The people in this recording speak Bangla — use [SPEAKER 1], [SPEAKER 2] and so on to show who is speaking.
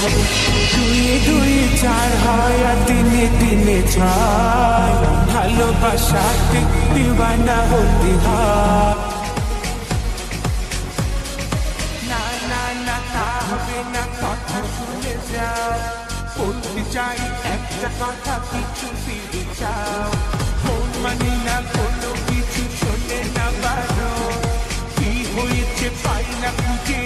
[SPEAKER 1] দুয়ে দুয়ে চার হয় আর দিনে দিনে ছয়, ভালোবাসাতে দিওয়ানা হতে হয়। না না না তা হবে না, কথা শুনে যাও, বলতে চাই একটা কথা, কিছু ফিরে চাও। মন মানে না কোনো কিছু, শোনে না বারো, কি হয়েছে পাই না খুঁজে